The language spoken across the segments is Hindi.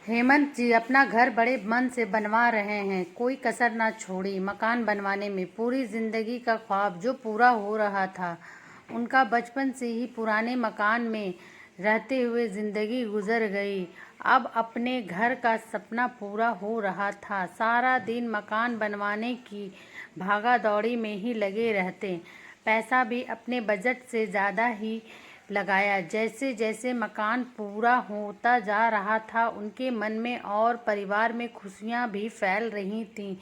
हेमंत जी अपना घर बड़े मन से बनवा रहे हैं, कोई कसर ना छोड़ी मकान बनवाने में। पूरी जिंदगी का ख्वाब जो पूरा हो रहा था उनका, बचपन से ही पुराने मकान में रहते हुए जिंदगी गुजर गई। अब अपने घर का सपना पूरा हो रहा था। सारा दिन मकान बनवाने की भागा दौड़ी में ही लगे रहते, पैसा भी अपने बजट से ज़्यादा ही लगाया। जैसे जैसे मकान पूरा होता जा रहा था उनके मन में और परिवार में खुशियां भी फैल रही थीं।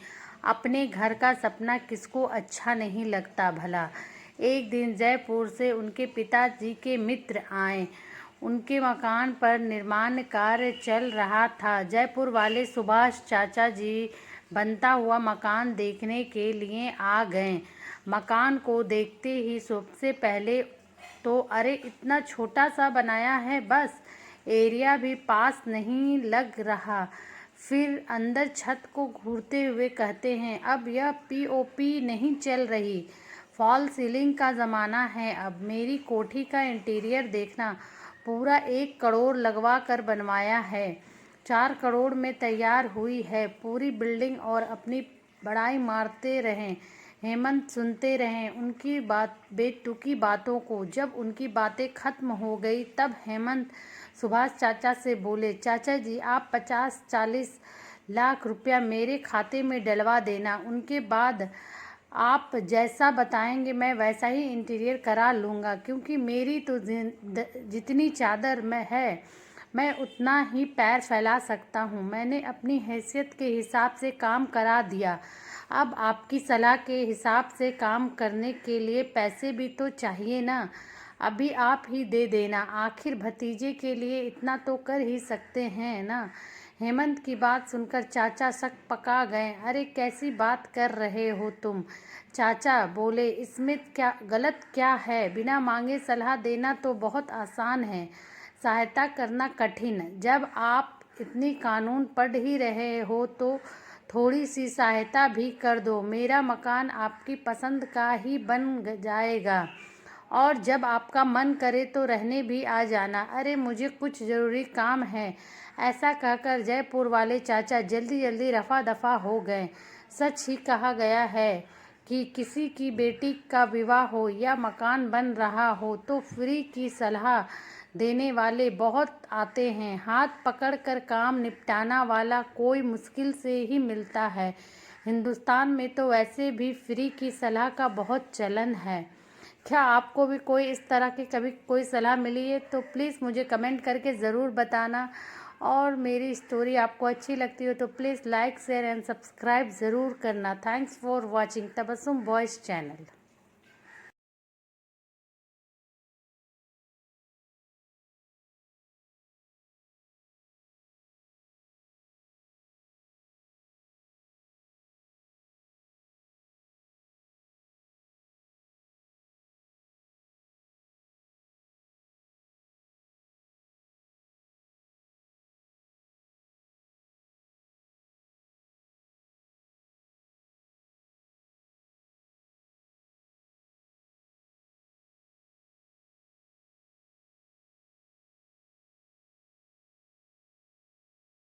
अपने घर का सपना किसको अच्छा नहीं लगता भला। एक दिन जयपुर से उनके पिताजी के मित्र आए। उनके मकान पर निर्माण कार्य चल रहा था। जयपुर वाले सुभाष चाचा जी बनता हुआ मकान देखने के लिए आ गए। मकान को देखते ही सबसे पहले तो अरे इतना छोटा सा बनाया है, बस एरिया भी पास नहीं लग रहा। फिर अंदर छत को घूरते हुए कहते हैं, अब यह पीओपी नहीं चल रही, फॉल सीलिंग का ज़माना है। अब मेरी कोठी का इंटीरियर देखना, पूरा 1 करोड़ लगवा कर बनवाया है, 4 करोड़ में तैयार हुई है पूरी बिल्डिंग। और अपनी बड़ाई मारते रहें। हेमंत सुनते रहे उनकी बेतुकी बातों को। जब उनकी बातें खत्म हो गई तब हेमंत सुभाष चाचा से बोले, चाचा जी आप 50-40 लाख रुपया मेरे खाते में डलवा देना। उनके बाद आप जैसा बताएंगे मैं वैसा ही इंटीरियर करा लूँगा, क्योंकि मेरी तो जितनी चादर में है मैं उतना ही पैर फैला सकता हूँ। मैंने अपनी हैसियत के हिसाब से काम करा दिया। अब आपकी सलाह के हिसाब से काम करने के लिए पैसे भी तो चाहिए ना। अभी आप ही दे देना, आखिर भतीजे के लिए इतना तो कर ही सकते हैं ना। हेमंत की बात सुनकर चाचा शक पका गए। अरे कैसी बात कर रहे हो तुम? चाचा बोले, इसमें क्या गलत क्या है? बिना मांगे सलाह देना तो बहुत आसान है, सहायता करना कठिन। जब आप इतनी कानून पढ़ ही रहे हो तो थोड़ी सी सहायता भी कर दो। मेरा मकान आपकी पसंद का ही बन जाएगा, और जब आपका मन करे तो रहने भी आ जाना। अरे मुझे कुछ ज़रूरी काम है। ऐसा कहकर जयपुर वाले चाचा जल्दी जल्दी रफा दफा हो गए। सच ही कहा गया है कि किसी की बेटी का विवाह हो या मकान बन रहा हो तो फ्री की सलाह देने वाले बहुत आते हैं। हाथ पकड़कर काम निपटाना वाला कोई मुश्किल से ही मिलता है। हिंदुस्तान में तो वैसे भी फ्री की सलाह का बहुत चलन है। क्या आपको भी कोई इस तरह की कभी कोई सलाह मिली है तो प्लीज़ मुझे कमेंट करके ज़रूर बताना। और मेरी स्टोरी आपको अच्छी लगती हो तो please like share and subscribe ज़रूर करना। Thanks for watching Tabassum voice channel.